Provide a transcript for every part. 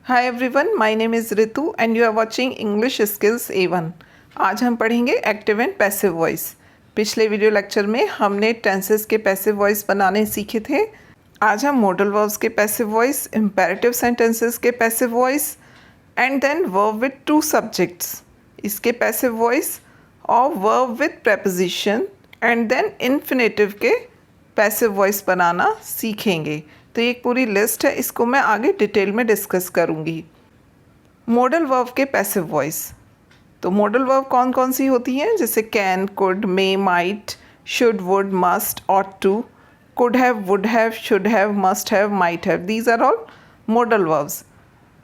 Hi everyone, my name is Ritu and you are watching English skills A1। आज हम पढ़ेंगे active and passive voice. पिछले video lecture में हमने टेंसेस के पैसिव वॉइस बनाने सीखे थे। आज हम मॉडल वर्ब्स के पैसिव वॉइस, इम्पेरेटिव सेंटेंसेस के passive voice and then verb with two subjects इसके पैसिव वॉइस और verb with preposition and then infinitive के पैसिव वॉइस बनाना सीखेंगे। तो ये एक पूरी लिस्ट है, इसको मैं आगे डिटेल में डिस्कस करूँगी। मॉडल वर्ब के पैसिव वॉइस। तो मॉडल वर्ब कौन कौन सी होती हैं, जैसे can, could, may, might, should, would, must, ought to, could have, would have, should have, must have, might have, these are all modal verbs.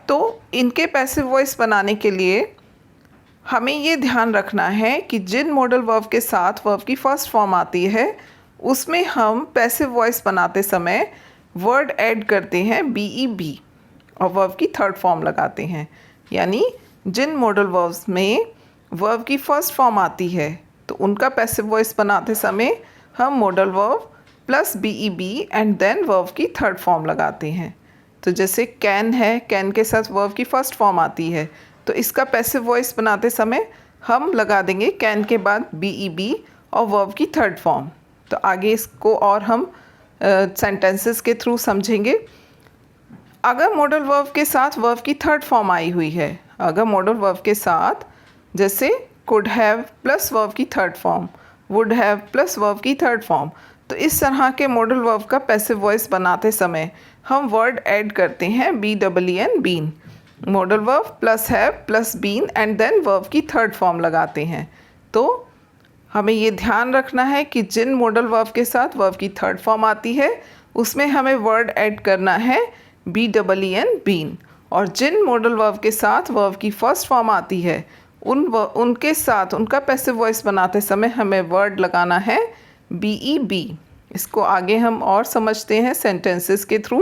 तो इनके पैसिव वॉइस बनाने के लिए हमें ये ध्यान रखना है कि जिन मॉडल वर्ब के साथ वर्ब की फर्स्ट फॉर्म आती है उसमें हम पैसिव वॉइस बनाते समय वर्ड ऐड करते हैं BEB और वर्ब की थर्ड फॉर्म लगाते हैं। यानी जिन मॉडल वर्ब्स में वर्ब की फर्स्ट फॉर्म आती है तो उनका पैसिव वॉइस बनाते समय हम modal verb plus BEB and then verb की थर्ड फॉर्म लगाते हैं। तो जैसे कैन है, कैन के साथ वर्ब की फर्स्ट फॉर्म आती है तो इसका पैसिव वॉइस बनाते समय हम लगा देंगे कैन के बाद BEB और वर्ब की थर्ड फॉर्म। तो आगे इसको और हम सेंटेंसेस के थ्रू समझेंगे। अगर मॉडल वर्ब के साथ वर्ब की थर्ड फॉर्म आई हुई है, अगर मॉडल वर्ब के साथ जैसे कुड हैव प्लस वर्ब की third form, would have plus verb की थर्ड फॉर्म, तो इस तरह के मॉडल वर्ब का पैसिव वॉइस बनाते समय हम वर्ड ऐड करते हैं BEEN, been. Modal verb plus have plus been and then verb की थर्ड फॉर्म लगाते हैं। तो हमें ये ध्यान रखना है कि जिन मॉडल वर्ब के साथ वर्ब की थर्ड फॉर्म आती है उसमें हमें वर्ड ऐड करना है BEEN, बीन, और जिन मॉडल वर्ब के साथ वर्ब की फर्स्ट फॉर्म आती है उनके साथ उनका पैसिव वॉइस बनाते समय हमें वर्ड लगाना है BEB। इसको आगे हम और समझते हैं सेंटेंसेस के थ्रू।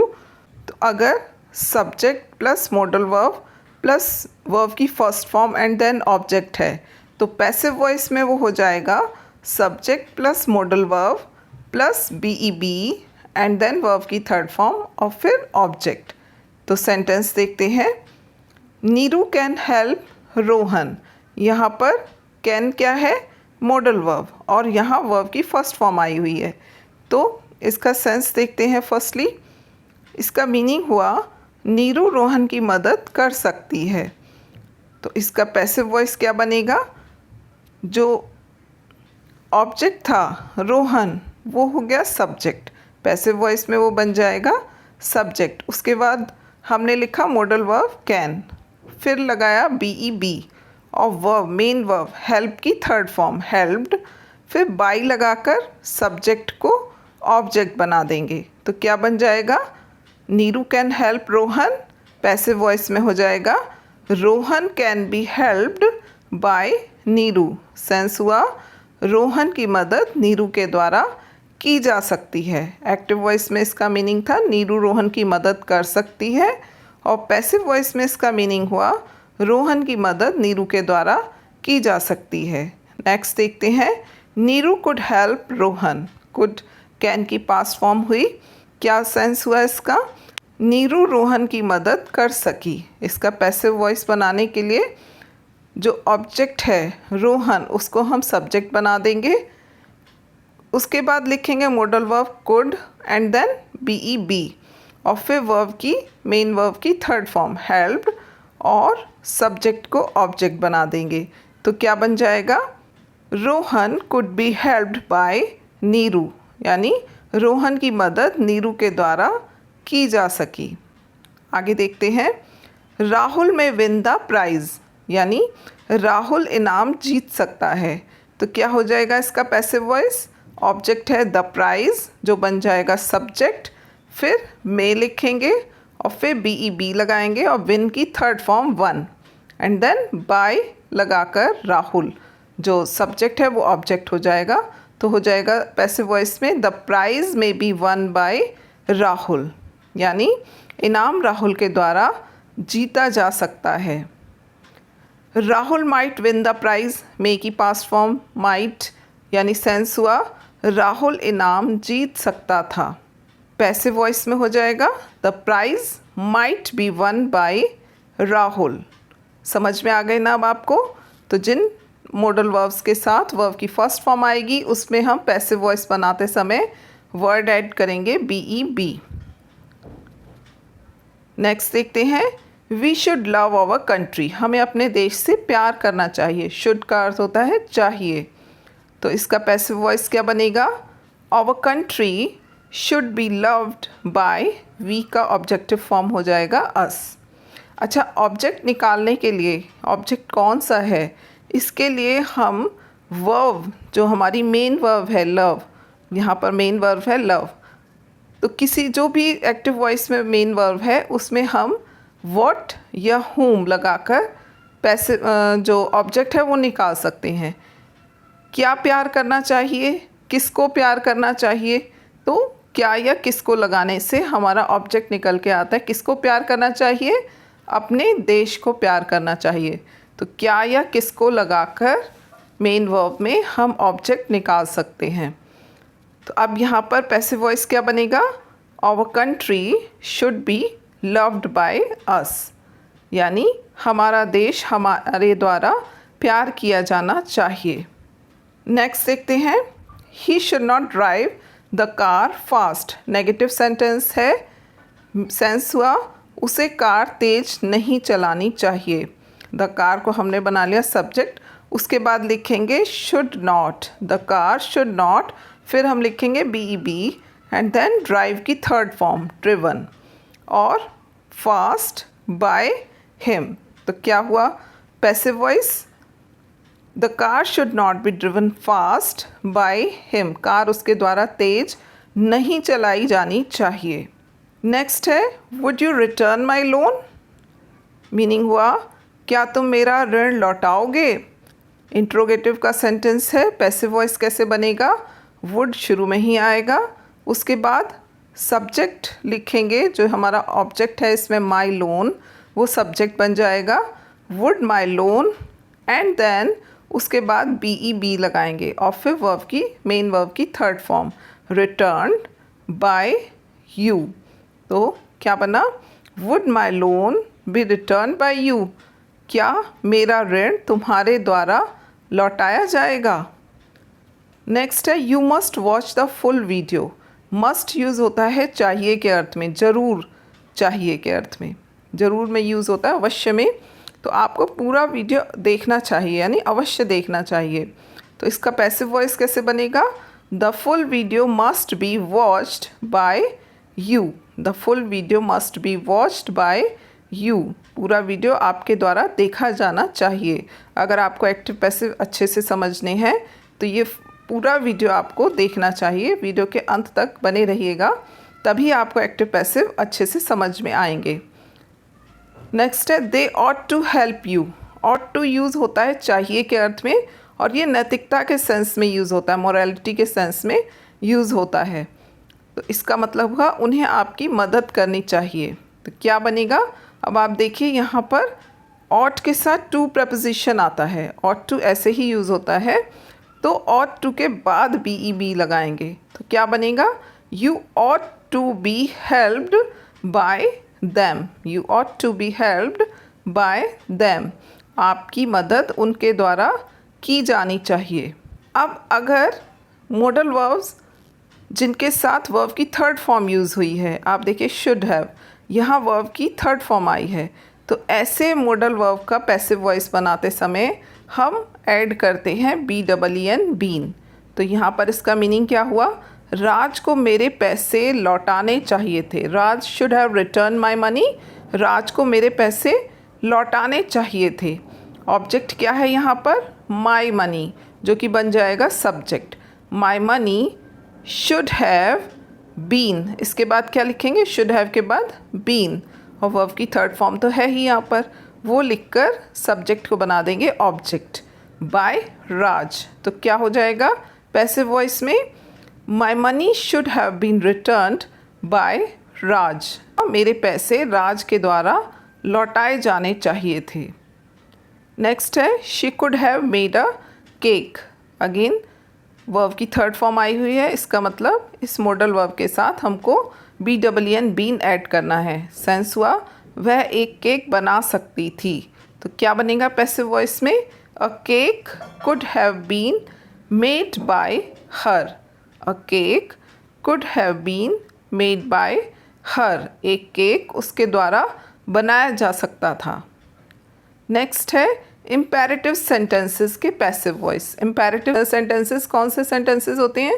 तो अगर subject plus modal verb plus verb की first form and then object है तो पैसिव वॉइस में वो हो जाएगा subject plus modal verb plus BEB and then verb की थर्ड फॉर्म और फिर ऑब्जेक्ट। तो सेंटेंस देखते हैं। Neeru can help Rohan. यहाँ पर कैन क्या है, मॉडल वर्ब, और यहाँ वर्ब की फर्स्ट फॉर्म आई हुई है। तो इसका सेंस देखते हैं। फर्स्टली इसका मीनिंग हुआ नीरू रोहन की मदद कर सकती है। तो इसका पैसिव वॉइस क्या बनेगा, जो ऑब्जेक्ट था रोहन वो हो गया सब्जेक्ट, पैसिव वॉइस में वो बन जाएगा सब्जेक्ट। उसके बाद हमने लिखा मॉडल वर्ब कैन, फिर लगाया BEB और वर्ब मेन वर्ब हेल्प की थर्ड फॉर्म हेल्प्ड, फिर बाई लगाकर सब्जेक्ट को ऑब्जेक्ट बना देंगे। तो क्या बन जाएगा, Neeru can help Rohan, passive voice में हो जाएगा Rohan can be helped by Neeru. Sense हुआ रोहन की मदद नीरू के द्वारा की जा सकती है। एक्टिव वॉइस में इसका मीनिंग था नीरू रोहन की मदद कर सकती है और पैसिव वॉइस में इसका मीनिंग हुआ रोहन की मदद नीरू के द्वारा की जा सकती है। नेक्स्ट देखते हैं। Neeru could help Rohan. Could can की पास्ट फॉर्म हुई। क्या सेंस हुआ इसका, नीरू रोहन की मदद कर सकी। इसका पैसिव वॉइस बनाने के लिए जो ऑब्जेक्ट है रोहन उसको हम सब्जेक्ट बना देंगे। उसके बाद लिखेंगे modal verb could and then BEB और फिर वर्ब की मेन वर्ब की थर्ड फॉर्म हेल्प्ड और सब्जेक्ट को ऑब्जेक्ट बना देंगे। तो क्या बन जाएगा, Rohan could be helped by Neeru, यानी रोहन की मदद नीरू के द्वारा की जा सकी। आगे देखते हैं। राहुल में विन द प्राइज़, यानी राहुल इनाम जीत सकता है। तो क्या हो जाएगा इसका पैसिव वॉइस, ऑब्जेक्ट है द प्राइज़ जो बन जाएगा सब्जेक्ट, फिर में लिखेंगे और फिर BEB लगाएंगे और विन की third form one and then by लगाकर राहुल जो सब्जेक्ट है वो ऑब्जेक्ट हो जाएगा। तो हो जाएगा पैसिव वॉइस में the prize may be won by Rahul, यानी इनाम राहुल के द्वारा जीता जा सकता है। Rahul might win the prize, may की पास्ट फॉर्म माइट, यानी सेंस हुआ राहुल इनाम जीत सकता था। पैसिव वॉइस में हो जाएगा the prize might be won by Rahul. समझ में आ गए ना अब आपको? तो जिन मॉडल वर्ब्स के साथ वर्ब की फर्स्ट फॉर्म आएगी उसमें हम पैसिव वॉइस बनाते समय वर्ड ऐड करेंगे BEB। नेक्स्ट देखते हैं, we should love our country. हमें अपने देश से प्यार करना चाहिए। शुड का अर्थ होता है चाहिए, तो इसका पैसिव वॉइस क्या बनेगा? Our country should be loved by, we का ऑब्जेक्टिव फॉर्म हो जाएगा अस। अच्छा, ऑब्जेक्ट निकालने के लिए ऑब्जेक्ट कौन सा है, इसके लिए हम वर्ब, जो हमारी मेन वर्ब है लव, यहाँ पर मेन वर्ब है लव, तो किसी जो भी एक्टिव वॉइस में मेन वर्ब है उसमें हम व्हाट या whom लगाकर पैसिव जो ऑब्जेक्ट है वो निकाल सकते हैं। क्या प्यार करना चाहिए, किसको प्यार करना चाहिए, तो क्या या किसको लगाने से हमारा ऑब्जेक्ट निकल के आता है। किसको प्यार करना चाहिए? अपने देश को प्यार करना चाहिए। तो क्या या किसको लगाकर मेन वर्ब में हम ऑब्जेक्ट निकाल सकते हैं। तो अब यहाँ पर पैसिव वॉइस क्या बनेगा? Our country should be loved by us, यानी हमारा देश हमारे द्वारा प्यार किया जाना चाहिए। नेक्स्ट देखते हैं, he should not drive the car fast. Negative sentence है, सेंस हुआ उसे कार तेज नहीं चलानी चाहिए। द कार को हमने बना लिया सब्जेक्ट, उसके बाद लिखेंगे should not, the car should not, फिर हम लिखेंगे BEB एंड देन ड्राइव की थर्ड फॉर्म ड्रिवन, और फास्ट बाय हिम। तो क्या हुआ passive voice? The car should not be driven fast by him, car उसके द्वारा तेज नहीं चलाई जानी चाहिए। नेक्स्ट है, would you return my loan. Meaning हुआ क्या तुम मेरा ऋण लौटाओगे। इंट्रोगेटिव का सेंटेंस है, पैसिव वॉइस कैसे बनेगा? वुड शुरू में ही आएगा, उसके बाद सब्जेक्ट लिखेंगे, जो हमारा ऑब्जेक्ट है इसमें माई लोन, वो सब्जेक्ट बन जाएगा would my loan, and then उसके बाद BEB लगाएंगे और फिर वर्ब की मेन वर्ब की third form return by you. तो क्या बना? Would my loan be return by you, क्या मेरा ऋण तुम्हारे द्वारा लौटाया जाएगा। नेक्स्ट है, you must watch the full video. Must use होता है चाहिए के अर्थ में, ज़रूर चाहिए के अर्थ में, ज़रूर में यूज़ होता है अवश्य में। तो आपको पूरा वीडियो देखना चाहिए, यानी अवश्य देखना चाहिए। तो इसका पैसिव वॉइस कैसे बनेगा? The full video must be watched bye you, the full video must be watched bye you, पूरा वीडियो आपके द्वारा देखा जाना चाहिए। अगर आपको एक्टिव पैसिव अच्छे से समझने हैं तो ये पूरा वीडियो आपको देखना चाहिए। वीडियो के अंत तक बने रहिएगा, तभी आपको एक्टिव पैसिव अच्छे से समझ में आएंगे। नेक्स्ट है, they ought to help you. Ought to use होता है चाहिए के अर्थ में, और ये नैतिकता के सेंस में यूज़ होता है, मोरालिटी के सेंस में यूज़ होता है। तो इसका मतलब हुआ उन्हें आपकी मदद करनी चाहिए। तो क्या बनेगा? अब आप देखिए यहाँ पर ऑट के साथ टू प्रपोजिशन आता है, ऑट टू ऐसे ही यूज़ होता है, तो ऑट टू के बाद BEB लगाएंगे। तो क्या बनेगा? You ought to be helped by them, you ought to be helped by them, आपकी मदद उनके द्वारा की जानी चाहिए। अब अगर मॉडल वर्ब्स जिनके साथ वर्ब की थर्ड फॉर्म यूज़ हुई है, आप देखिए शुड हैव, यहाँ वर्ब की थर्ड फॉर्म आई है, तो ऐसे मॉडल वर्ब का पैसिव वॉइस बनाते समय हम ऐड करते हैं BEEN बीन। तो यहाँ पर इसका मीनिंग क्या हुआ? राज को मेरे पैसे लौटाने चाहिए थे। Raj should have return my money, Raj को मेरे पैसे लौटाने चाहिए थे। ऑब्जेक्ट क्या है यहाँ पर? माई मनी, जो कि बन जाएगा subject. My money should have been, इसके बाद क्या लिखेंगे? शुड हैव के बाद बीन, और वर्ब की थर्ड फॉर्म तो है ही यहाँ पर, वो लिखकर सब्जेक्ट को बना देंगे ऑब्जेक्ट बाय राज। तो क्या हो जाएगा पैसिव वॉइस में? My money should have been returned by Raj, मेरे पैसे राज के द्वारा लौटाए जाने चाहिए थे। नेक्स्ट है, she could have made a cake. Again verb की थर्ड फॉर्म आई हुई है, इसका मतलब इस मॉडल वर्ब के साथ हमको BEEN बीन ऐड करना है। सेंस हुआ वह एक केक बना सकती थी। तो क्या बनेगा पैसिव वॉइस में? A cake could have been made by her. A cake could have been made by her. एक केक उसके द्वारा बनाया जा सकता था। नेक्स्ट है इम्पेरेटिव सेंटेंसेस के पैसिव वॉइस। इम्पेरेटिव सेंटेंसेस कौन से सेंटेंसेस होते हैं?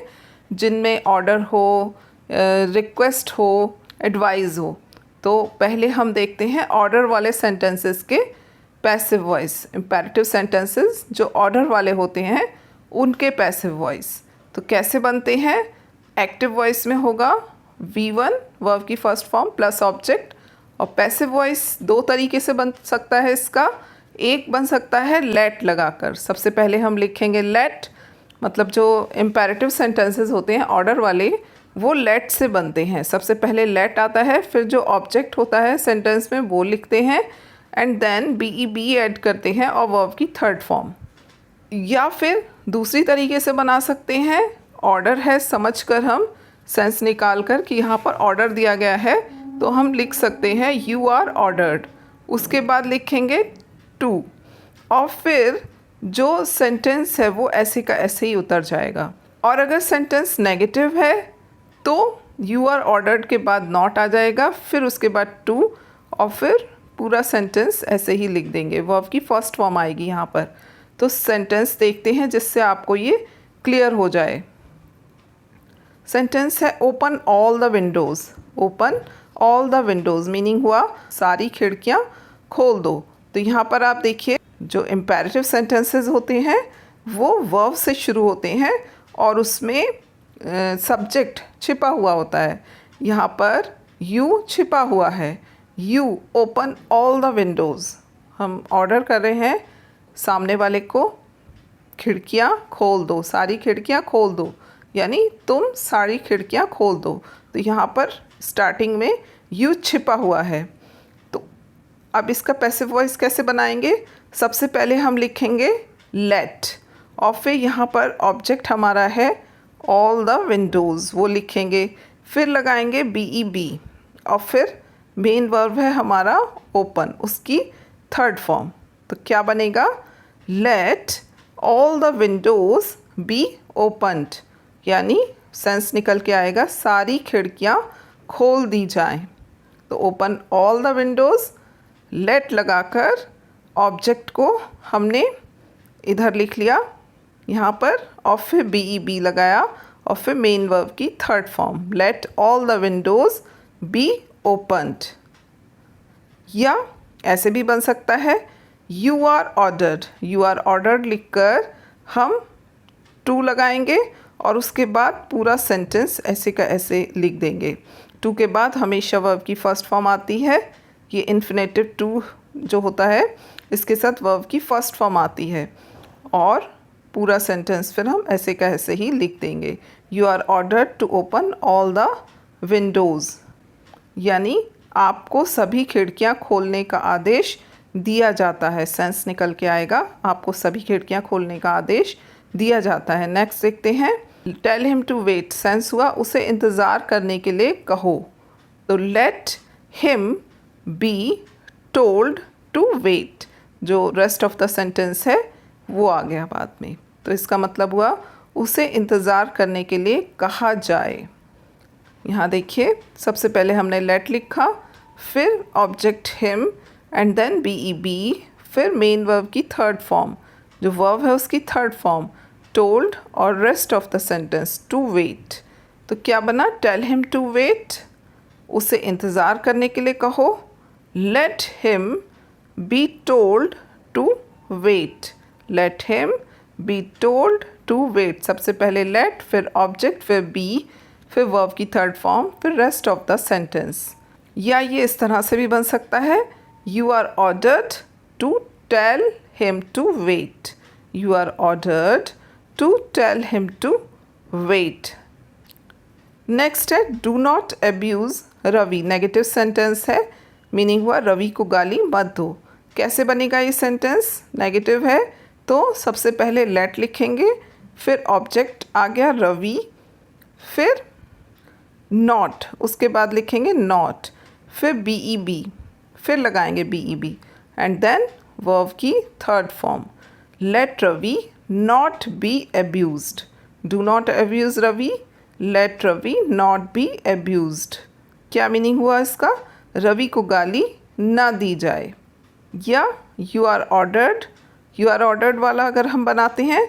जिनमें ऑर्डर हो, रिक्वेस्ट हो, एडवाइस हो। तो पहले हम देखते हैं ऑर्डर वाले सेंटेंसेस के पैसिव वॉइस। इम्पेरेटिव सेंटेंसेस जो ऑर्डर वाले होते हैं उनके पैसिव वॉइस तो कैसे बनते हैं? एक्टिव वॉइस में होगा V1 वर्ब की फर्स्ट फॉर्म प्लस ऑब्जेक्ट। और पैसिव वॉइस दो तरीके से बन सकता है इसका। एक बन सकता है लेट लगाकर। सबसे पहले हम लिखेंगे लेट, मतलब जो इम्पेरेटिव सेंटेंसेस होते हैं ऑर्डर वाले वो लेट से बनते हैं। सबसे पहले लेट आता है, फिर जो ऑब्जेक्ट होता है सेंटेंस में वो लिखते हैं एंड देन BEB ऐड करते हैं और वर्ब की थर्ड फॉर्म। या फिर दूसरी तरीके से बना सकते हैं, ऑर्डर है समझकर हम सेंस निकाल कर कि यहाँ पर ऑर्डर दिया गया है तो हम लिख सकते हैं यू आर ऑर्डर्ड। उसके बाद लिखेंगे टू और फिर जो सेंटेंस है वो ऐसे का ऐसे ही उतर जाएगा। और अगर सेंटेंस नेगेटिव है तो यू आर ऑर्डर्ड के बाद नॉट आ जाएगा, फिर उसके बाद टू और फिर पूरा सेंटेंस ऐसे ही लिख देंगे। वर्ब की फर्स्ट फॉर्म आएगी यहाँ पर। तो सेंटेंस देखते हैं जिससे आपको ये क्लियर हो जाए। सेंटेंस है open all the Windows. Open all the Windows meaning हुआ सारी खिड़कियाँ खोल दो। तो यहाँ पर आप देखिए जो इम्पेरेटिव सेंटेंसेस होते हैं वो वर्ब से शुरू होते हैं और उसमें सब्जेक्ट छिपा हुआ होता है। यहाँ पर यू छिपा हुआ है। You open all the Windows. हम ऑर्डर कर रहे हैं सामने वाले को खिड़कियाँ खोल दो, सारी खिड़कियाँ खोल दो, यानी तुम सारी खिड़कियाँ खोल दो। तो यहाँ पर स्टार्टिंग में यू छिपा हुआ है। तो अब इसका पैसिव वॉइस कैसे बनाएंगे? सबसे पहले हम लिखेंगे लेट और फिर यहाँ पर ऑब्जेक्ट हमारा है ऑल द विंडोज़, वो लिखेंगे। फिर लगाएंगे BEB और फिर मेन वर्ब है हमारा ओपन, उसकी थर्ड फॉर्म। तो क्या बनेगा? Let all the windows be opened, यानी सेंस निकल के आएगा सारी खिड़कियाँ खोल दी जाएं। तो open all the windows, let लगाकर ऑब्जेक्ट को हमने इधर लिख लिया यहाँ पर और फिर BEB लगाया और फिर मेन वर्ब की third form let all the windows be opened. या ऐसे भी बन सकता है you are ordered. You are ordered लिखकर हम टू लगाएंगे और उसके बाद पूरा सेंटेंस ऐसे का ऐसे लिख देंगे। टू के बाद हमेशा वर्ब की फर्स्ट फॉर्म आती है। ये इन्फिनेटिव टू जो होता है इसके साथ वर्ब की फर्स्ट फॉर्म आती है और पूरा सेंटेंस फिर हम ऐसे का ऐसे ही लिख देंगे। You are ordered to open all the windows, यानी आपको सभी खिड़कियां खोलने का आदेश दिया जाता है। सेंस निकल के आएगा आपको सभी खिड़कियां खोलने का आदेश दिया जाता है। नेक्स्ट देखते हैं tell him to wait. Sense हुआ उसे इंतज़ार करने के लिए कहो। तो let him be told to wait, जो रेस्ट ऑफ द सेंटेंस है वो आ गया बाद में। तो इसका मतलब हुआ उसे इंतज़ार करने के लिए कहा जाए। यहाँ देखिए सबसे पहले हमने लेट लिखा, फिर object him and then BEB, फिर मेन वर्ब की थर्ड फॉर्म, जो वर्ब है उसकी थर्ड फॉर्म टोल्ड और rest of the sentence to wait. तो क्या बना? टेल हिम टू वेट, उसे इंतज़ार करने के लिए कहो। Let him be told to wait. Let him be told to wait. सबसे पहले लेट, फिर ऑब्जेक्ट, फिर बी, फिर वर्ब की थर्ड फॉर्म, फिर रेस्ट ऑफ द सेंटेंस। या ये इस तरह से भी बन सकता है you are ordered to tell him to wait. You are ordered to tell him to wait. Next है do not abuse Ravi. Negative sentence है, मीनिंग हुआ रवि को गाली मत दो। कैसे बनेगा ये सेंटेंस? नेगेटिव है तो सबसे पहले लेट लिखेंगे, फिर ऑब्जेक्ट आ गया रवि, फिर नॉट, उसके बाद लिखेंगे नॉट, फिर BEB, फिर लगाएंगे BEB एंड देन वर्ब की third form, let Ravi not be abused, do not abuse Ravi, let Ravi not be abused. क्या मीनिंग हुआ इसका? रवि को गाली ना दी जाए। या यू आर ऑर्डर्ड वाला अगर हम बनाते हैं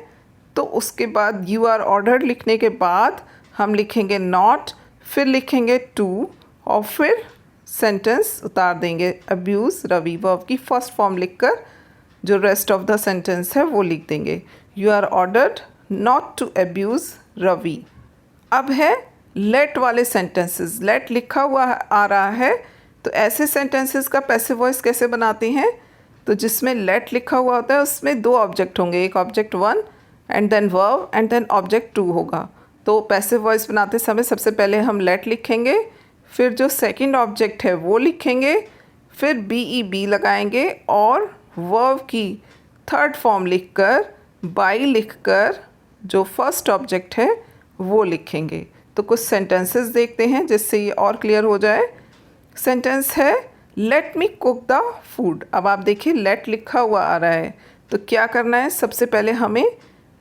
तो उसके बाद यू आर ऑर्डर्ड लिखने के बाद हम लिखेंगे नॉट, फिर लिखेंगे टू और फिर सेंटेंस उतार देंगे अब्यूज़ रवि, वर्ब की फर्स्ट फॉर्म लिखकर जो रेस्ट ऑफ द सेंटेंस है वो लिख देंगे। You are ordered not to abuse Ravi. अब है लेट वाले सेंटेंसेस। लेट लिखा हुआ आ रहा है तो ऐसे सेंटेंसेस का पैसिव वॉइस कैसे बनाते हैं? तो जिसमें लेट लिखा हुआ होता है उसमें दो ऑब्जेक्ट होंगे, एक object 1 and then verb and then object 2 होगा। तो पैसिव वॉइस बनाते समय सबसे पहले हम लेट लिखेंगे, फिर जो सेकंड ऑब्जेक्ट है वो लिखेंगे, फिर BEB लगाएंगे और वर्ब की थर्ड फॉर्म लिखकर बाई लिखकर जो फर्स्ट ऑब्जेक्ट है वो लिखेंगे। तो कुछ सेंटेंसेस देखते हैं जिससे ये और क्लियर हो जाए। सेंटेंस है late me cook the food. अब आप देखिए लेट लिखा हुआ आ रहा है तो क्या करना है, सबसे पहले हमें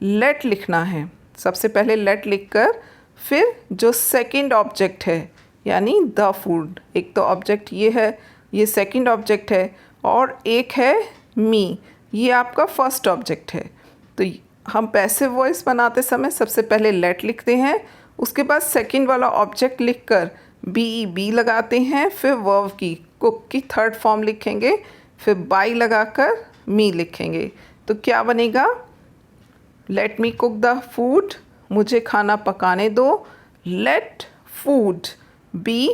लेट लिखना है। सबसे पहले लेट लिखकर फिर जो सेकंड ऑब्जेक्ट है यानी द फूड, एक तो ऑब्जेक्ट ये है, ये सेकंड ऑब्जेक्ट है और एक है मी, ये आपका फर्स्ट ऑब्जेक्ट है। तो हम पैसिव वॉइस बनाते समय सबसे पहले लेट लिखते हैं, उसके बाद सेकंड वाला ऑब्जेक्ट लिखकर BEB लगाते हैं, फिर वर्ब की कुक की थर्ड फॉर्म लिखेंगे, फिर बाई लगाकर मी लिखेंगे। तो क्या बनेगा? Let me cook the food, मुझे खाना पकाने दो। Let food be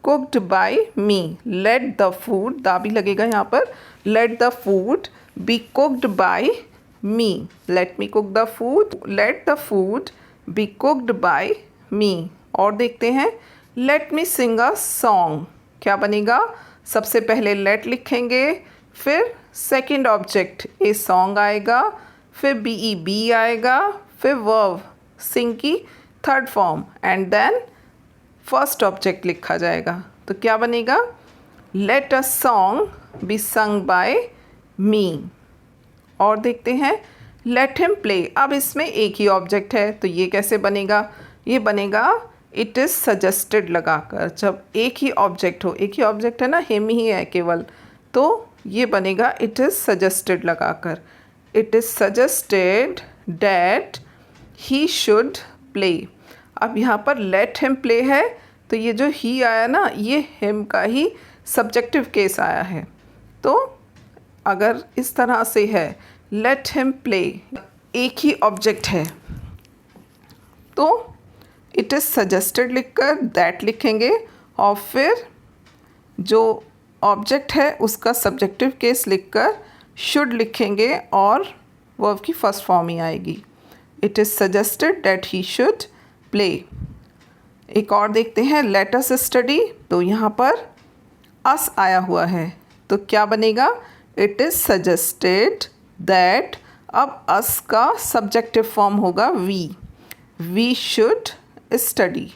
cooked by me, let the food, the भी लगेगा यहाँ पर, let the food be cooked by me, let me cook the food, let the food be cooked by me. और देखते हैं let me Singh a song. क्या बनेगा? सबसे पहले लेट लिखेंगे, फिर सेकंड ऑब्जेक्ट ए सॉन्ग आएगा, फिर BEB आएगा, फिर वर्ब सिंग की third form and then first object लिखा जाएगा। तो क्या बनेगा? Let a song be sung by me. और देखते हैं लेट हिम प्ले। अब इसमें एक ही ऑब्जेक्ट है तो ये कैसे बनेगा? ये बनेगा इट इज़ सजेस्टेड लगाकर। जब एक ही ऑब्जेक्ट हो, एक ही ऑब्जेक्ट है ना, हिम ही है केवल, तो ये बनेगा इट इज़ सजेस्टेड लगाकर। It is suggested that he should play. अब यहाँ पर लेट हिम प्ले है तो ये जो ही आया ना, ये हिम का ही सब्जेक्टिव केस आया है। तो अगर इस तरह से है लेट हिम प्ले, एक ही ऑब्जेक्ट है तो इट इज़ सजेस्टेड लिखकर दैट लिखेंगे और फिर जो ऑब्जेक्ट है उसका सब्जेक्टिव केस लिखकर शुड लिखेंगे और वर्ब की फर्स्ट फॉर्म ही आएगी। It is suggested that he should play. एक और देखते हैं लेट अस स्टडी। तो यहाँ पर अस आया हुआ है तो क्या बनेगा? इट इज़ सजेस्टेड दैट, अब अस का सब्जेक्टिव फॉर्म होगा वी शुड स्टडी।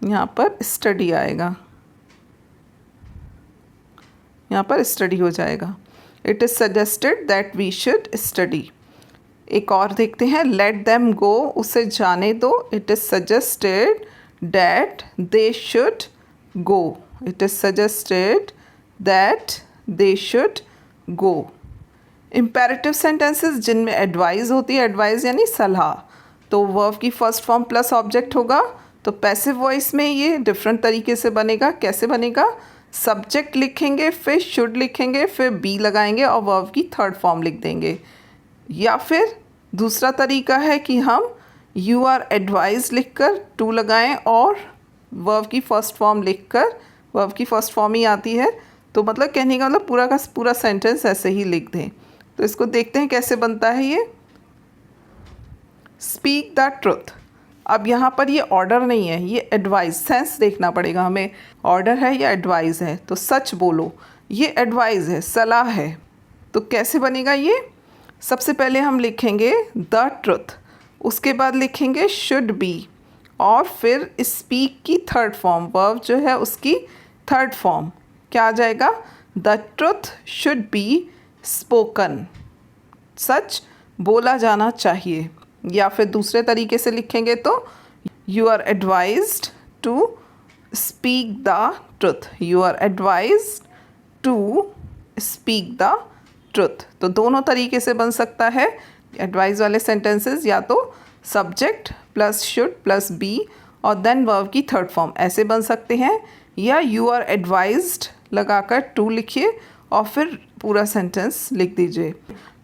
यहाँ पर स्टडी आएगा, यहाँ पर स्टडी हो जाएगा। It is suggested that we should study. एक और देखते हैं लेट देम गो, उसे जाने दो। It is suggested that they should go. It is suggested that they should go. Imperative sentences जिनमें एडवाइस होती है, एडवाइस यानी सलाह, तो वर्ब की फर्स्ट फॉर्म प्लस ऑब्जेक्ट होगा। तो पैसिव वॉइस में ये डिफरेंट तरीके से बनेगा। कैसे बनेगा? सब्जेक्ट लिखेंगे, फिर शुड लिखेंगे, फिर बी लगाएंगे और वर्ब की थर्ड फॉर्म लिख देंगे। या फिर दूसरा तरीका है कि हम यू आर एडवाइज लिखकर टू लगाएं और वर्ब की फर्स्ट फॉर्म लिखकर, वर्ब की फर्स्ट फॉर्म ही आती है तो मतलब कहने का मतलब पूरा का पूरा सेंटेंस ऐसे ही लिख दें। तो इसको देखते हैं कैसे बनता है ये। Speak the truth. अब यहाँ पर ये ऑर्डर नहीं है, ये एडवाइस, सेंस देखना पड़ेगा हमें, ऑर्डर है या एडवाइस है। तो सच बोलो, ये एडवाइस है, सलाह है। तो कैसे बनेगा ये? सबसे पहले हम लिखेंगे द ट्रुथ, उसके बाद लिखेंगे शुड बी, और फिर स्पीक की थर्ड फॉर्म, वर्ब जो है उसकी थर्ड फॉर्म क्या आ जाएगा, the truth should be spoken, सच बोला जाना चाहिए। या फिर दूसरे तरीके से लिखेंगे तो you are advised to speak the truth, you are advised to speak the truth. तो दोनों तरीके से बन सकता है एडवाइस वाले सेंटेंसेस, या तो subject plus should plus be और देन वर्ब की थर्ड फॉर्म ऐसे बन सकते हैं, या यू आर एडवाइज्ड लगाकर टू लिखिए और फिर पूरा सेंटेंस लिख दीजिए।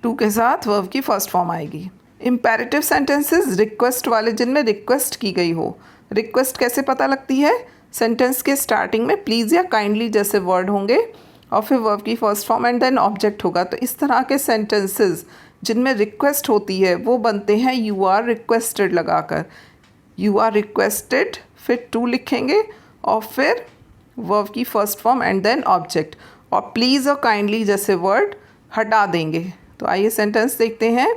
टू के साथ वर्ब की फर्स्ट फॉर्म आएगी। इम्पेरेटिव सेंटेंसेस रिक्वेस्ट वाले, जिनमें रिक्वेस्ट की गई हो। रिक्वेस्ट कैसे पता लगती है, सेंटेंस के स्टार्टिंग में प्लीज़ या काइंडली जैसे वर्ड होंगे और फिर वर्ब की first form and then object होगा। तो इस तरह के सेंटेंसेस जिनमें रिक्वेस्ट होती है वो बनते हैं यू आर रिक्वेस्टेड लगाकर। यू आर रिक्वेस्टेड, फिर टू लिखेंगे और फिर वर्ब की first form and then object, और प्लीज़ और काइंडली जैसे वर्ड हटा देंगे। तो आइए सेंटेंस देखते हैं।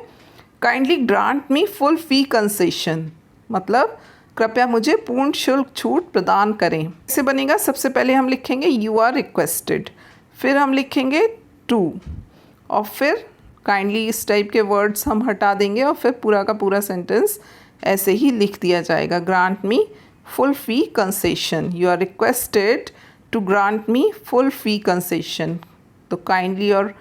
Kindly grant me full fee concession, मतलब कृपया मुझे पूर्ण शुल्क छूट प्रदान करें। कैसे बनेगा, सबसे पहले हम लिखेंगे यू आर रिक्वेस्टेड, फिर हम लिखेंगे टू, और फिर काइंडली इस टाइप के वर्ड्स हम हटा देंगे और फिर पूरा का पूरा सेंटेंस ऐसे ही लिख दिया जाएगा। Grant me full fee concession, you are requested to grant me full fee concession. तो काइंडली और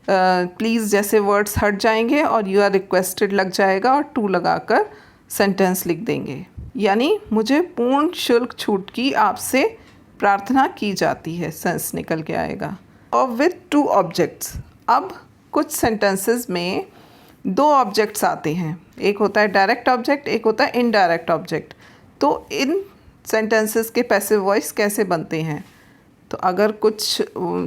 प्लीज़ जैसे वर्ड्स हट जाएंगे और यू आर रिक्वेस्टेड लग जाएगा और टू लगाकर सेंटेंस लिख देंगे। यानी मुझे पूर्ण शुल्क छूट की आपसे प्रार्थना की जाती है, सेंस निकल के आएगा। और विथ टू ऑब्जेक्ट्स, अब कुछ सेंटेंसेस में दो ऑब्जेक्ट्स आते हैं, एक होता है डायरेक्ट ऑब्जेक्ट, एक होता है इनडायरेक्ट ऑब्जेक्ट। तो इन सेंटेंसेस के पैसिव वॉइस कैसे बनते हैं, तो अगर कुछ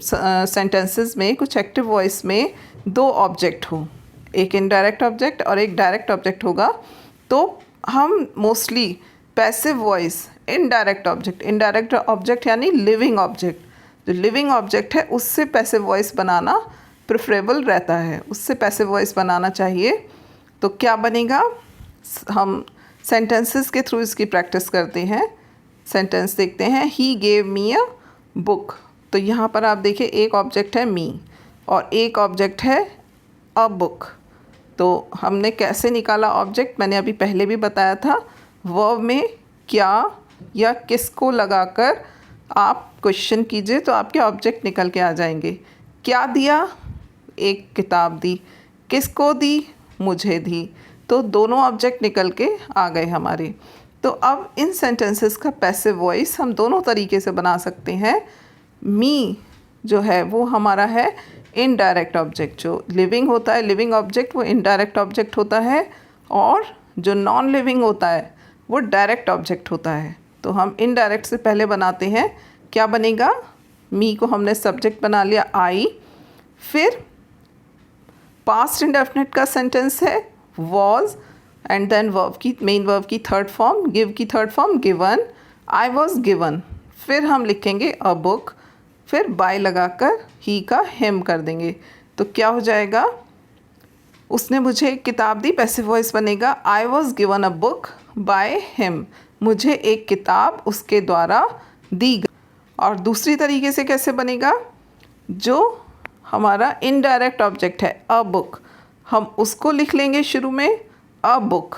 सेंटेंसेस में, कुछ एक्टिव वॉइस में दो ऑब्जेक्ट हो, एक इनडायरेक्ट ऑब्जेक्ट और एक डायरेक्ट ऑब्जेक्ट होगा, तो हम mostly passive voice indirect object यानी लिविंग ऑब्जेक्ट, जो लिविंग ऑब्जेक्ट है उससे पैसिव वॉइस बनाना प्रेफरेबल रहता है, उससे पैसिव वॉइस बनाना चाहिए। तो क्या बनेगा, हम सेंटेंसेस के थ्रू इसकी प्रैक्टिस करते हैं। सेंटेंस देखते हैं। He gave me a book, तो यहाँ पर आप देखिए एक ऑब्जेक्ट है मी और एक ऑब्जेक्ट है अ बुक। तो हमने कैसे निकाला ऑब्जेक्ट, मैंने अभी पहले भी बताया था। वर्ब में क्या या किसको लगाकर आप क्वेश्चन कीजिए तो आपके ऑब्जेक्ट निकल के आ जाएंगे। क्या दिया, एक किताब दी, किसको दी, मुझे दी, तो दोनों ऑब्जेक्ट निकल के आ गए हमारे। तो अब इन सेंटेंसेस का पैसिव वॉइस हम दोनों तरीके से बना सकते हैं। मी जो है वो हमारा है इनडायरेक्ट ऑब्जेक्ट, जो लिविंग होता है, लिविंग ऑब्जेक्ट वो इनडायरेक्ट ऑब्जेक्ट होता है, और जो नॉन लिविंग होता है वो डायरेक्ट ऑब्जेक्ट होता है। तो हम इनडायरेक्ट से पहले बनाते हैं। क्या बनेगा, मी को हमने सब्जेक्ट बना लिया आई, फिर पास्ट इंडेफिनिट का सेंटेंस है वॉज, एंड देन वर्ब की, मेन वर्ब की थर्ड फॉर्म, गिव की third form given, I was given. फिर हम लिखेंगे अ बुक, फिर बाय लगाकर ही का हिम कर देंगे। तो क्या हो जाएगा, उसने मुझे एक किताब दी, पैसिव वॉइस बनेगा I was given a book by him, मुझे एक किताब उसके द्वारा दी गई। और दूसरी तरीके से कैसे बनेगा, जो हमारा इनडायरेक्ट ऑब्जेक्ट है अ बुक, हम उसको लिख लेंगे शुरू में अ बुक,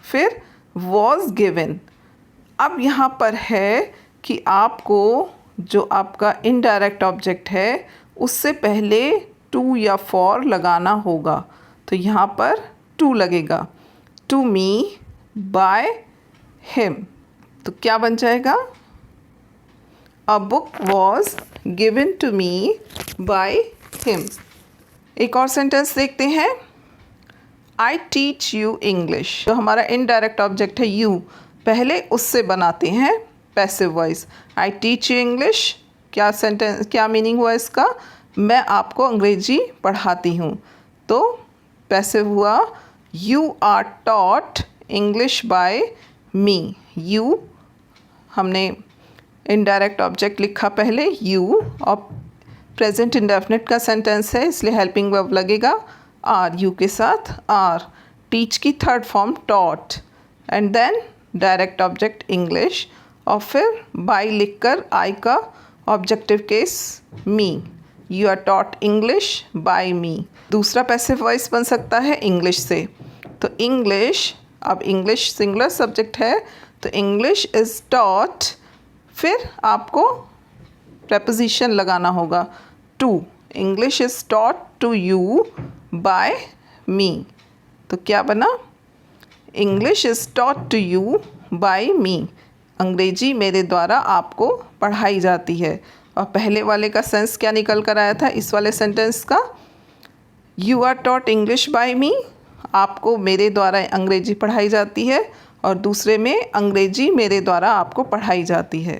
फिर वॉज गिवन। अब यहाँ पर है कि आपको जो आपका इनडायरेक्ट ऑब्जेक्ट है उससे पहले टू या फॉर लगाना होगा। तो यहाँ पर टू लगेगा, टू मी बाय हिम। तो क्या बन जाएगा, a book was given to me by him. एक और सेंटेंस देखते हैं। आई टीच यू इंग्लिश, तो हमारा इनडायरेक्ट ऑब्जेक्ट है यू, पहले उससे बनाते हैं passive voice. I teach you English, क्या सेंटेंस, क्या मीनिंग हुआ इसका, मैं आपको अंग्रेजी पढ़ाती हूँ। तो पैसिव हुआ you are taught English by me. You हमने इनडायरेक्ट ऑब्जेक्ट लिखा पहले यू, और प्रेजेंट इंडेफिनिट का सेंटेंस है इसलिए हेल्पिंग वर्ब लगेगा आर, यू के साथ आर टीच की third form taught, and then direct object English, और फिर बाय लिखकर आई का objective case me, you are taught English by me. दूसरा पैसिव वॉइस बन सकता है इंग्लिश से, तो इंग्लिश, अब इंग्लिश सिंगुलर सब्जेक्ट है तो इंग्लिश इज़ टॉट, फिर आपको प्रेपोजिशन लगाना होगा to, English is taught to you by me. तो क्या बना, English is taught to you by me, अंग्रेजी मेरे द्वारा आपको पढ़ाई जाती है। और पहले वाले का सेंस क्या निकल कर आया था इस वाले सेंटेंस का, you are taught English by me, आपको मेरे द्वारा अंग्रेजी पढ़ाई जाती है, और दूसरे में अंग्रेजी मेरे द्वारा आपको पढ़ाई जाती है।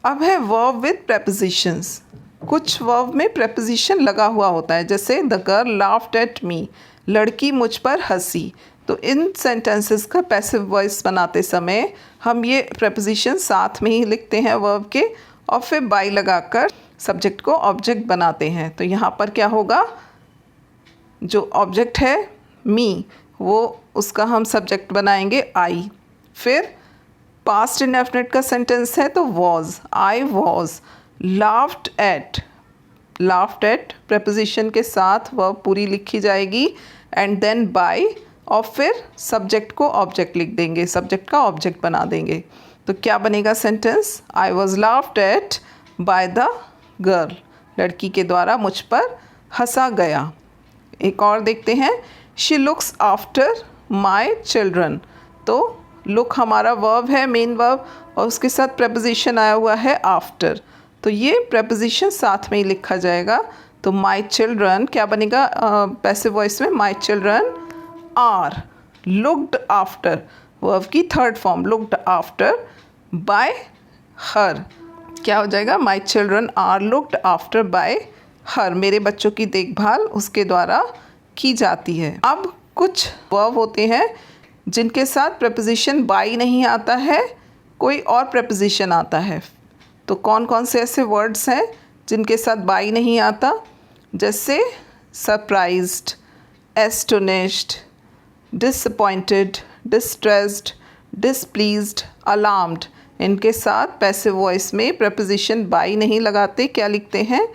अब है वर्ब विद प्रेपोजिशंस। कुछ वर्ब में प्रेपोजिशन लगा हुआ होता है, जैसे the girl laughed at me, लड़की मुझ पर हंसी। तो इन सेंटेंसेस का पैसिव वॉइस बनाते समय हम ये प्रेपोजिशन साथ में ही लिखते हैं वर्ब के, और फिर बाय लगाकर सब्जेक्ट को ऑब्जेक्ट बनाते हैं। तो यहाँ पर क्या होगा, जो ऑब्जेक्ट है मी, वो उसका हम सब्जेक्ट बनाएंगे आई। फिर पास्ट इंडेफिनिट का सेंटेंस है तो was, I was laughed eight, laughed eight preposition के साथ वर्ब पूरी लिखी जाएगी, एंड देन बाय, और फिर सब्जेक्ट को ऑब्जेक्ट लिख देंगे, सब्जेक्ट का ऑब्जेक्ट बना देंगे। तो क्या बनेगा sentence, I was laughed eight by the girl, लड़की के द्वारा मुझ पर हंसा गया। एक और देखते हैं, she looks after my children. तो लुक हमारा वर्ब है, मेन वर्ब, और उसके साथ प्रेपोजिशन आया हुआ है आफ्टर, तो ये प्रेपोजिशन साथ में ही लिखा जाएगा। तो माई चिल्ड्रन क्या बनेगा पैसिव वॉइस में, my children are looked after, verb की third form looked after by her, क्या हो जाएगा, my children are looked after by her, मेरे बच्चों की देखभाल उसके द्वारा की जाती है। अब कुछ वर्ब होते हैं जिनके साथ प्रेपोजिशन बाय नहीं आता है, कोई और प्रेपोजिशन आता है। तो कौन कौन से ऐसे वर्ड्स हैं जिनके साथ बाय नहीं आता, जैसे surprised, astonished, disappointed, distressed, displeased, alarmed, इनके साथ पैसिव वॉइस में प्रेपोजिशन बाय नहीं लगाते, क्या लिखते हैं,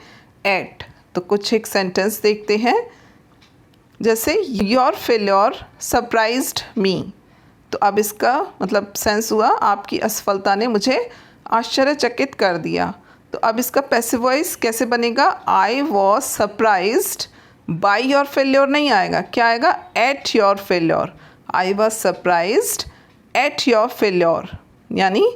एट। तो कुछ एक सेंटेंस देखते हैं, जैसे योर फेल्योर सरप्राइज्ड मी। तो अब इसका मतलब सेंस हुआ आपकी असफलता ने मुझे आश्चर्यचकित कर दिया। तो अब इसका पैसिव वॉइस कैसे बनेगा, I was surprised by your failure नहीं आएगा, क्या आएगा, at your failure, I was surprised at your failure, यानी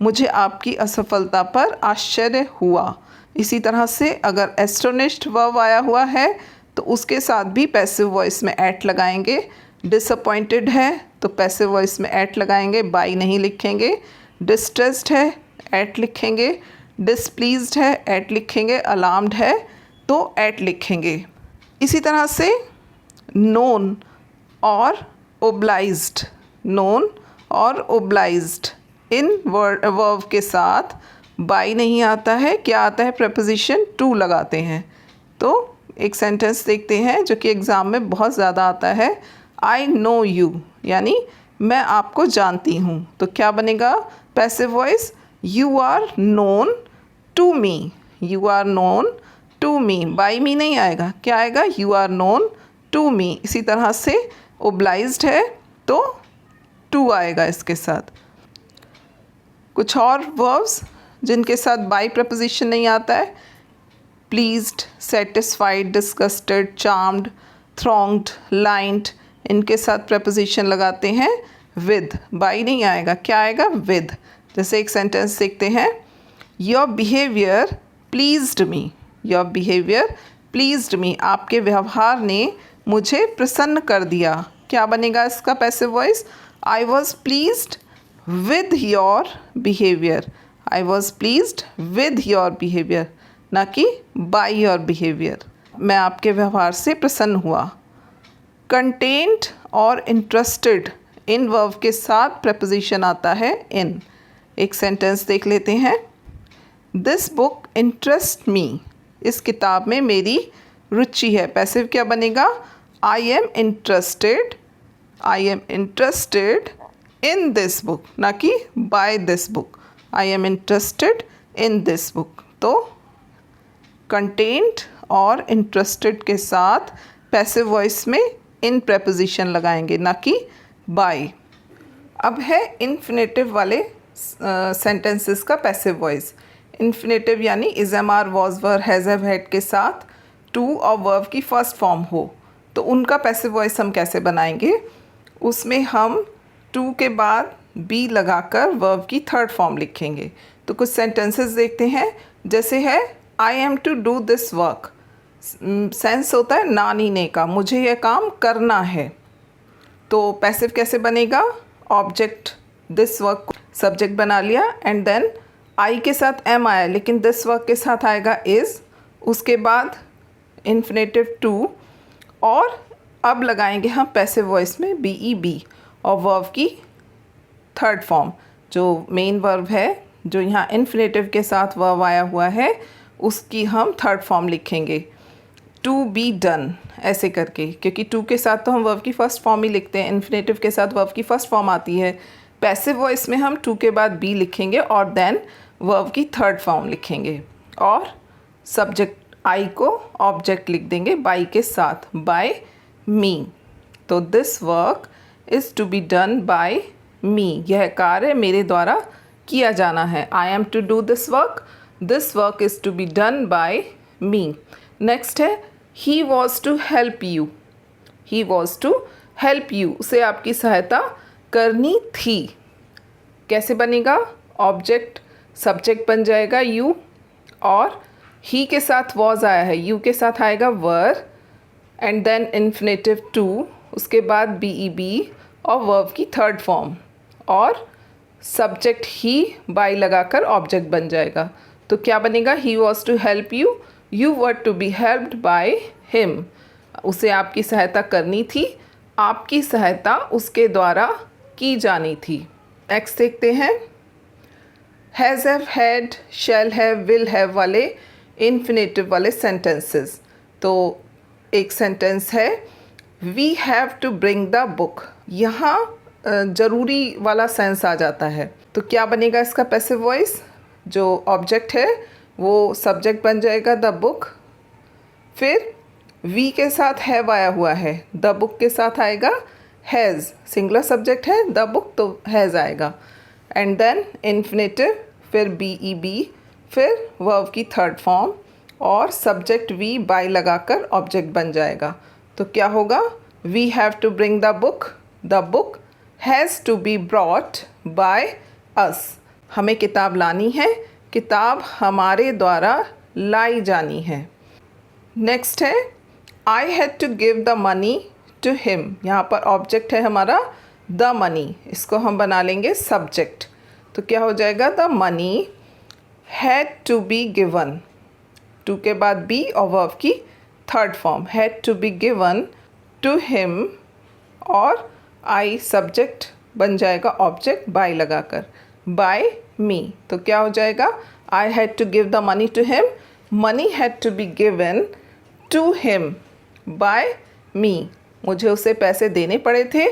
मुझे आपकी असफलता पर आश्चर्य हुआ। इसी तरह से अगर एस्टोनिश्ड वर्ब आया हुआ है तो उसके साथ भी पैसिव वॉइस में एट लगाएंगे। डिसअपॉइंटेड है तो पैसिव वॉइस में एट लगाएंगे, बाय नहीं लिखेंगे। डिस्ट्रेस्ड है एट लिखेंगे, डिसप्लीज्ड है एट लिखेंगे, अलार्म्ड है तो एट लिखेंगे। इसी तरह से नोन और ओब्लाइज्ड, नोन और ओब्लाइज्ड, इन वर्ब के साथ बाय नहीं आता है, क्या आता है, प्रेपोजिशन टू लगाते हैं। तो एक सेंटेंस देखते हैं जो कि एग्ज़ाम में बहुत ज़्यादा आता है, आई नो यू, यानी मैं आपको जानती हूँ। तो क्या बनेगा passive voice, you are known to me, you are known to me, by me नहीं आएगा, क्या आएगा, you are known to me. इसी तरह से ओब्लाइज्ड है तो टू आएगा इसके साथ। कुछ और वर्ब्स जिनके साथ बाय प्रपोजिशन नहीं आता है, pleased, satisfied, disgusted, charmed, thronged, lined, इनके साथ प्रपोजिशन लगाते हैं विद, बाय नहीं आएगा, क्या आएगा, विद। जैसे एक सेंटेंस देखते हैं, your behaviour pleased me, your behaviour pleased me, आपके व्यवहार ने मुझे प्रसन्न कर दिया। क्या बनेगा इसका passive voice, I was pleased with your behaviour, I was pleased with your behaviour, ना कि बाय योर बिहेवियर, मैं आपके व्यवहार से प्रसन्न हुआ। कंटेंट और इंटरेस्टेड, इन वर्ब के साथ प्रपोजिशन आता है इन। एक सेंटेंस देख लेते हैं, दिस बुक इंटरेस्ट मी, इस किताब में मेरी रुचि है। पैसिव क्या बनेगा, I am interested, I am interested in this book, ना कि by this book. I am interested in this book. तो कंटेंट और इंटरेस्टेड के साथ पैसिव वॉइस में इन प्रेपोजिशन लगाएंगे, ना कि बाय। अब है इन्फिनेटिव वाले सेंटेंसेस का पैसिव वॉइस। इन्फिनेटिव यानी is, am, are, was, were, has, have, had के साथ टू और वर्ब की फर्स्ट फॉर्म हो, तो उनका पैसिव वॉइस हम कैसे बनाएंगे। उसमें हम टू के बाद बी लगाकर वर्ब की थर्ड फॉर्म लिखेंगे। तो कुछ सेंटेंसेस देखते हैं, जैसे है I am to do this work. Sense होता है नानीने का, मुझे यह काम करना है। तो पैसिव कैसे बनेगा, ऑब्जेक्ट दिस वर्क सब्जेक्ट बना लिया, एंड देन आई के साथ एम आया, लेकिन दिस वर्क के साथ आएगा इज़, उसके बाद इन्फिनेटिव टू, और अब लगाएंगे हम पैसिव वॉइस में बी ई बी और वर्ब की थर्ड फॉर्म। जो मेन वर्ब है, जो यहाँ इन्फिनेटिव के साथ वर्ब आया हुआ है, उसकी हम थर्ड फॉर्म लिखेंगे टू बी डन, ऐसे करके, क्योंकि टू के साथ तो हम वर्ब की फर्स्ट फॉर्म ही लिखते हैं, इन्फिनेटिव के साथ वर्ब की फर्स्ट फॉर्म आती है। पैसिव वॉइस में हम टू के बाद बी लिखेंगे और देन वर्ब की थर्ड फॉर्म लिखेंगे, और सब्जेक्ट आई को ऑब्जेक्ट लिख देंगे बाई के साथ, बाय मी। तो this work is to be done by me, यह कार्य मेरे द्वारा किया जाना है। I am to do this work is to be done by me. Next है he was to help you. He was to help you, उसे आपकी सहायता करनी थी। कैसे बनेगा, ऑब्जेक्ट सब्जेक्ट बन जाएगा यू, और ही के साथ वॉज आया है, यू के साथ आएगा were, and then infinitive to, उसके बाद बी ई बी और वर्ब की थर्ड फॉर्म, और सब्जेक्ट ही बाय लगाकर ऑब्जेक्ट बन जाएगा। तो क्या बनेगा, he was to help you, you were to be helped by him. उसे आपकी सहायता करनी थी, आपकी सहायता उसके द्वारा की जानी थी। नेक्स्ट देखते हैं, has, have, had, shall have, will have वाले इन्फिनेटिव वाले सेंटेंसेस। तो एक सेंटेंस है we have to bring the book, यहाँ ज़रूरी वाला सेंस आ जाता है। तो क्या बनेगा इसका पैसिव वॉइस, जो ऑब्जेक्ट है वो सब्जेक्ट बन जाएगा द बुक, फिर वी के साथ हैव आया हुआ है, द बुक के साथ आएगा हैज़, सिंगुलर सब्जेक्ट है द बुक तो हैज़ आएगा, एंड देन इन्फिनेटिव, फिर बी ई बी, फिर वर्ब की थर्ड फॉर्म, और सब्जेक्ट वी बाय लगाकर ऑब्जेक्ट बन जाएगा। तो क्या होगा, we have to bring the book has to be brought by us. हमें किताब लानी है, किताब हमारे द्वारा लाई जानी है। नेक्स्ट है I had to give the money to him, यहाँ पर ऑब्जेक्ट है हमारा द मनी, इसको हम बना लेंगे सब्जेक्ट। तो क्या हो जाएगा, the money had to be given, to के बाद बी और वर्ब की third form, had to be given to him, और आई सब्जेक्ट बन जाएगा ऑब्जेक्ट बाय लगाकर, बाय मी। तो क्या हो जाएगा, I had to give the money to him, money had to be given to him by me. मुझे उसे पैसे देने पड़े थे,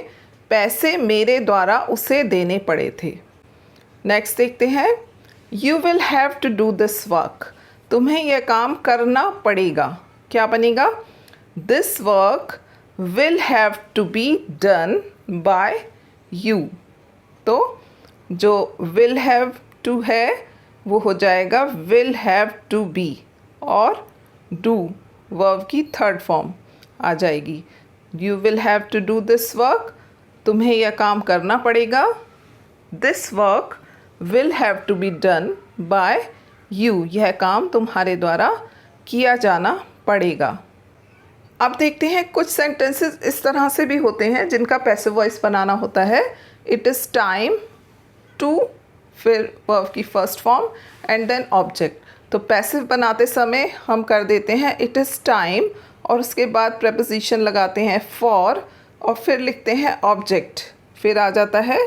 पैसे मेरे द्वारा उसे देने पड़े थे। नेक्स्ट देखते हैं, you will have to do this work, तुम्हें यह काम करना पड़ेगा। क्या बनेगा, this work will have to be done by you. तो जो विल हैव टू है वो हो जाएगा विल हैव टू बी, और डू वर्ब की थर्ड फॉर्म आ जाएगी। You will have to do this work, तुम्हें यह काम करना पड़ेगा। This work will have to be done by you, यह काम तुम्हारे द्वारा किया जाना पड़ेगा। अब देखते हैं कुछ सेंटेंसेस इस तरह से भी होते हैं जिनका पैसिव वॉइस बनाना होता है। इट इज़ टाइम टू, फिर वर्ब की first form and then object. तो पैसिव बनाते समय हम कर देते हैं इट इज़ टाइम, और उसके बाद प्रेपोजिशन लगाते हैं फॉर, और फिर लिखते हैं ऑब्जेक्ट, फिर आ जाता है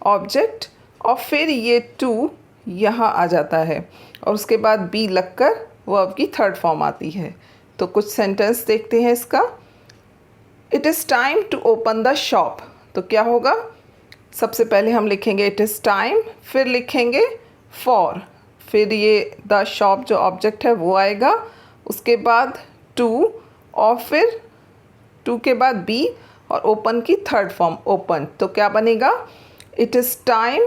ऑब्जेक्ट, और फिर ये टू यहाँ आ जाता है, और उसके बाद बी लगकर वर्ब की थर्ड फॉर्म आती है। तो कुछ सेंटेंस देखते हैं इसका। It is time to open the shop, तो क्या होगा, सबसे पहले हम लिखेंगे इट इज़ टाइम, फिर लिखेंगे फॉर, फिर ये द शॉप जो ऑब्जेक्ट है वो आएगा, उसके बाद टू, और फिर टू के बाद बी, और ओपन की थर्ड फॉर्म ओपन। तो क्या बनेगा, it is time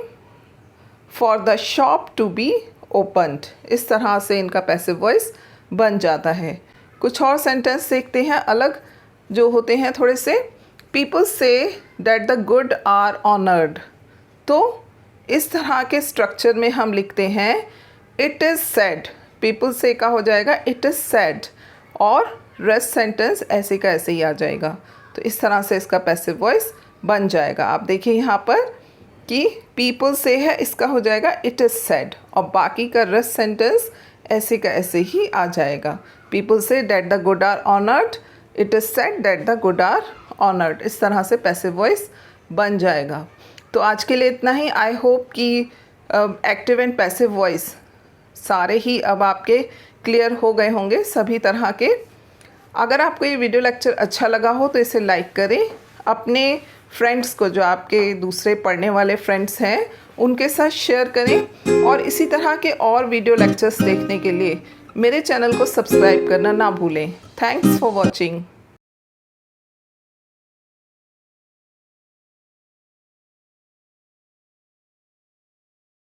for the shop to be opened. इस तरह से इनका पैसिव वॉइस बन जाता है। कुछ और सेंटेंस देखते हैं अलग जो होते हैं थोड़े से। People say that the good are honoured. तो इस तरह के स्ट्रक्चर में हम लिखते हैं इट इज़ सेड। पीपल से का हो जाएगा इट इज़ सेड, और रेस्ट सेंटेंस ऐसे का ऐसे ही आ जाएगा। तो इस तरह से इसका पैसिव वॉइस बन जाएगा। आप देखिए यहाँ पर कि पीपल से है, इसका हो जाएगा इट इज़ सेड, और बाकी का रेस्ट सेंटेंस ऐसे का ऐसे ही आ जाएगा। People say that the good are honoured, it is said that the good are honoured. इस तरह से पैसिव वॉइस बन जाएगा। तो आज के लिए इतना ही। आई होप कि एक्टिव एंड पैसिव वॉइस सारे ही अब आपके क्लियर हो गए होंगे सभी तरह के। अगर आपको ये वीडियो लेक्चर अच्छा लगा हो तो इसे लाइक करें, अपने फ्रेंड्स को, जो आपके दूसरे पढ़ने वाले फ्रेंड्स हैं, उनके साथ शेयर करें, और इसी तरह के और वीडियो लेक्चर्स देखने के लिए मेरे चैनल को सब्सक्राइब करना ना भूलें। Thanks for watching.